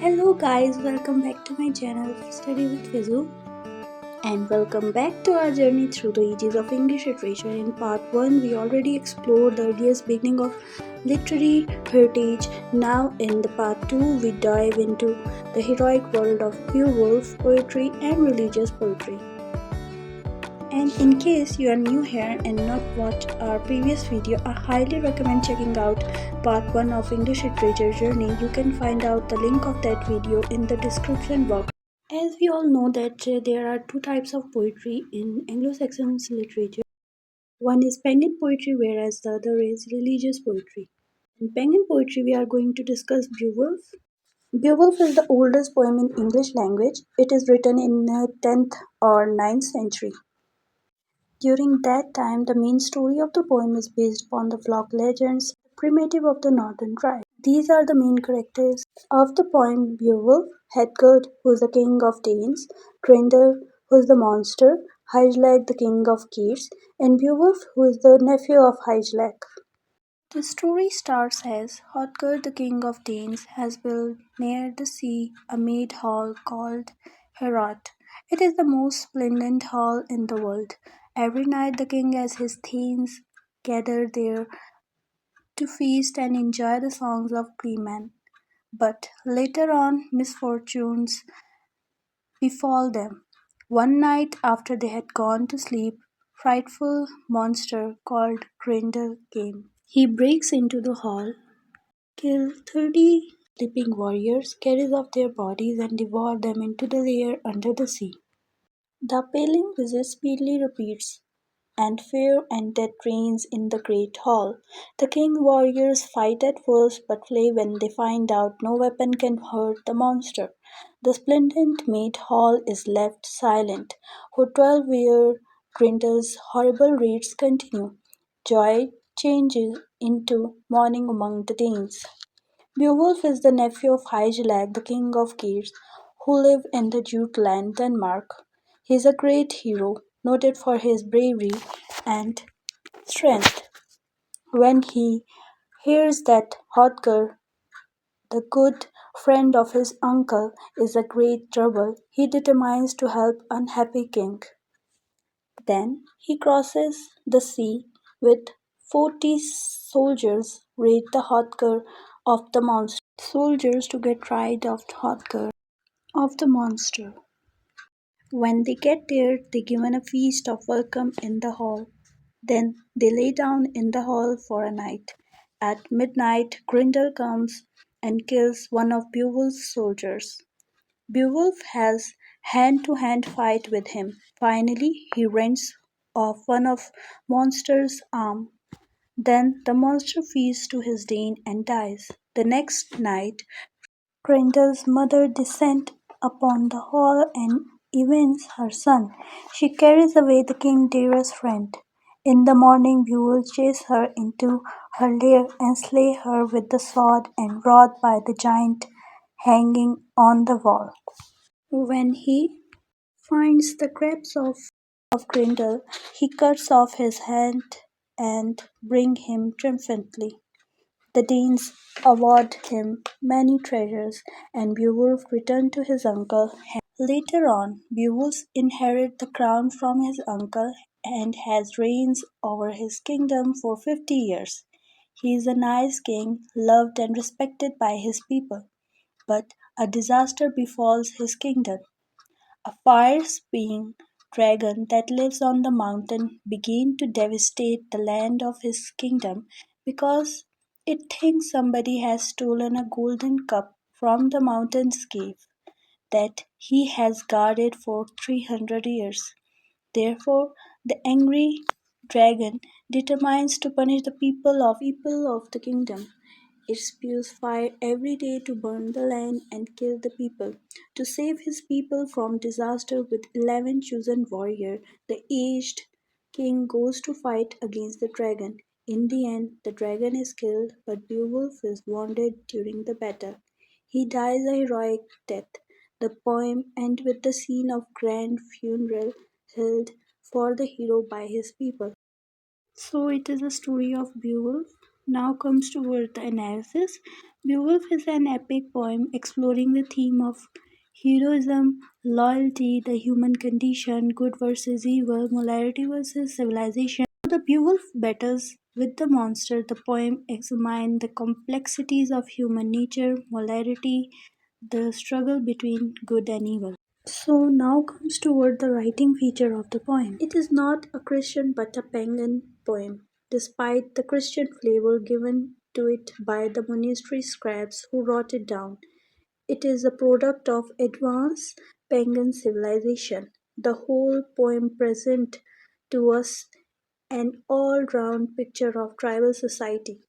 Hello guys, welcome back to my channel Study with Vizu, and welcome back to our journey through the ages of English literature. In part 1 we already explored the earliest beginning of literary heritage. Now in the part 2 we dive into the heroic world of Beowulf poetry and religious poetry. And in case you are new here and not watched our previous video, I highly recommend checking out part 1 of English Literature Journey. You can find out the link of that video in the description box. As we all know that there are two types of poetry in Anglo-Saxon literature. One is pagan poetry, whereas the other is religious poetry. In pagan poetry we are going to discuss Beowulf. Beowulf is the oldest poem in English language. It is written in 10th or 9th century. During that time, the main story of the poem is based upon the folk legends, primitive of the northern tribe. These are the main characters of the poem: Beowulf, Hedgard, who is the king of Danes, Grendel, who is the monster, Hygelac, the king of Geats, and Beowulf, who is the nephew of Hygelac. The story starts as Hodger, the king of Danes, has built near the sea a maid hall called Heorot. It is the most splendid hall in the world. Every night the king and his thanes gather there to feast and enjoy the songs of glee men. But later on, misfortunes befall them. One night after they had gone to sleep, frightful monster called Grendel came. He breaks into the hall, kills 30 sleeping warriors, carries off their bodies and devours them into the lair under the sea. The appalling visit speedily repeats, and fear and death reigns in the great hall. The king warriors fight at first, but flee when they find out no weapon can hurt the monster. The splendid maid hall is left silent. For 12 years, Grendel's horrible raids continue. Joy changes into mourning among the Danes. Beowulf is the nephew of Hygelac, the king of Geats, who live in the Jutland, Denmark. He is a great hero, noted for his bravery and strength. When he hears that Hodger, the good friend of his uncle, is in great trouble, he determines to help unhappy king. Then he crosses the sea with 40 soldiers, raid the Hodger of the monster. Soldiers to get rid of Hodger of the monster. When they get there, they given a feast of welcome in the hall. Then they lay down in the hall for a night. At midnight, Grendel comes and kills one of Beowulf's soldiers. Beowulf has hand-to-hand fight with him. Finally, he rends off one of monster's arm. Then the monster feeds to his Dane and dies. The next night, Grendel's mother descends upon the hall and evinces her son. She carries away the king's dearest friend. In the morning Beowulf chases her into her lair and slays her with the sword and rod by the giant hanging on the wall. When he finds the corpse of Grendel, he cuts off his hand and brings him triumphantly. The Danes award him many treasures, and Beowulf returns to his uncle. Later on, Beowulf inherits the crown from his uncle and has reigns over his kingdom for 50 years. He is a nice king, loved and respected by his people. But a disaster befalls his kingdom. A fire-spewing dragon that lives on the mountain began to devastate the land of his kingdom because it thinks somebody has stolen a golden cup from the mountain's cave that he has guarded for 300 years. Therefore, the angry dragon determines to punish the people of the kingdom. It spews fire every day to burn the land and kill the people. To save his people from disaster with 11 chosen warriors, the aged king goes to fight against the dragon. In the end, the dragon is killed, but Beowulf is wounded during the battle. He dies a heroic death. The poem ends with the scene of grand funeral held for the hero by his people. So it is a story of Beowulf. Now comes toward the analysis. Beowulf is an epic poem exploring the theme of heroism, loyalty, the human condition, good versus evil, morality versus civilization. The Beowulf battles with the monster. The poem examines the complexities of human nature, morality, the struggle between good and evil. So now comes toward the writing feature of the poem. It is not a Christian but a pagan poem, despite the Christian flavor given to it by the monastery scribes who wrote it down. It is a product of advanced pagan civilization. The whole poem presents to us an all-round picture of tribal society.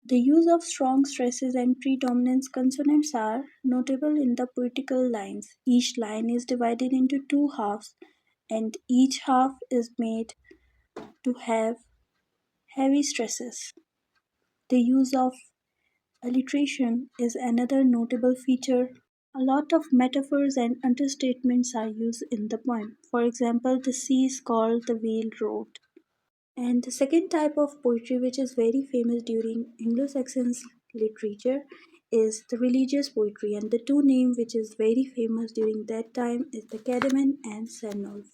The use of strong stresses and predominant consonants are notable in the poetical lines. Each line is divided into two halves, and each half is made to have heavy stresses. The use of alliteration is another notable feature. A lot of metaphors and understatements are used in the poem. For example, the sea is called the Veiled Road. And the second type of poetry, which is very famous during Anglo-Saxon literature, is the religious poetry. And the two names which is very famous during that time is the Caedmon and Cenulf.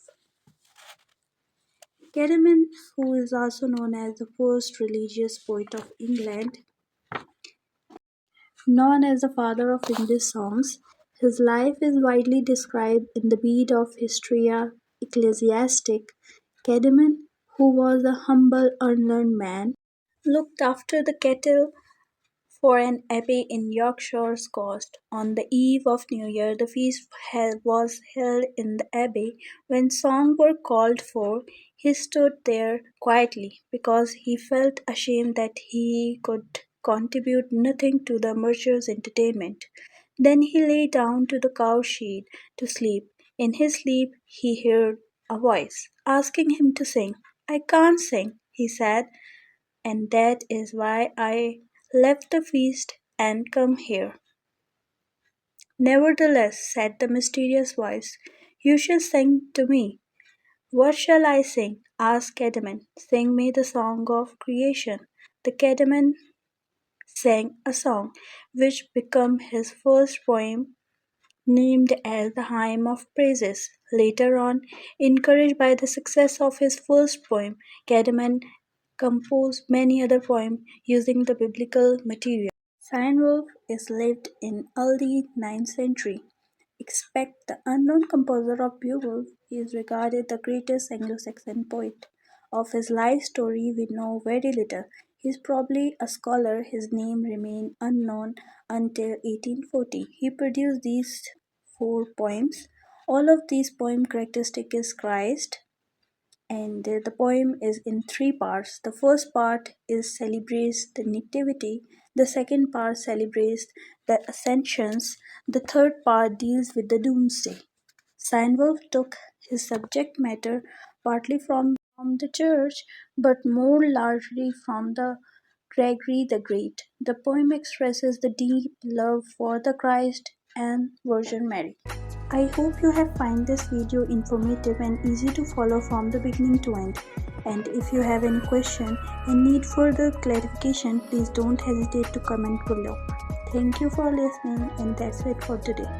Caedmon, who is also known as the first religious poet of England, known as the father of English songs, his life is widely described in the Bede of Histria Ecclesiastic. Caedmon, who was a humble, unlearned man, looked after the cattle for an abbey in Yorkshire's coast. On the eve of New Year, the feast was held in the abbey. When songs were called for, he stood there quietly because he felt ashamed that he could contribute nothing to the merchant's entertainment. Then he lay down to the cowshed to sleep. In his sleep, he heard a voice asking him to sing. I can't sing, he said, and that is why I left the feast and come here. Nevertheless, said the mysterious voice, you shall sing to me. What shall I sing? Asked Caedmon. Sing me the song of creation. The Caedmon sang a song which became his first poem, named as the Hymn of Praises. Later on, encouraged by the success of his first poem, Caedmon composed many other poems using the biblical material. Beowulf is lived in early 9th century. Expect the unknown composer of Beowulf is regarded the greatest Anglo-Saxon poet. Of his life story we know very little. He is probably a scholar. His name remained unknown until 1840. He produced these four poems. All of these poem characteristic is Christ, and the poem is in three parts. The first part is celebrates the nativity, the second part celebrates the ascensions, the third part deals with the doomsday. Seinwolf took his subject matter partly from the church, but more largely from the Gregory the Great. The poem expresses the deep love for the Christ and Virgin Mary. I hope you have find this video informative and easy to follow from the beginning to end. And if you have any question and need further clarification, please don't hesitate to comment below. Thank you for listening, and that's it for today.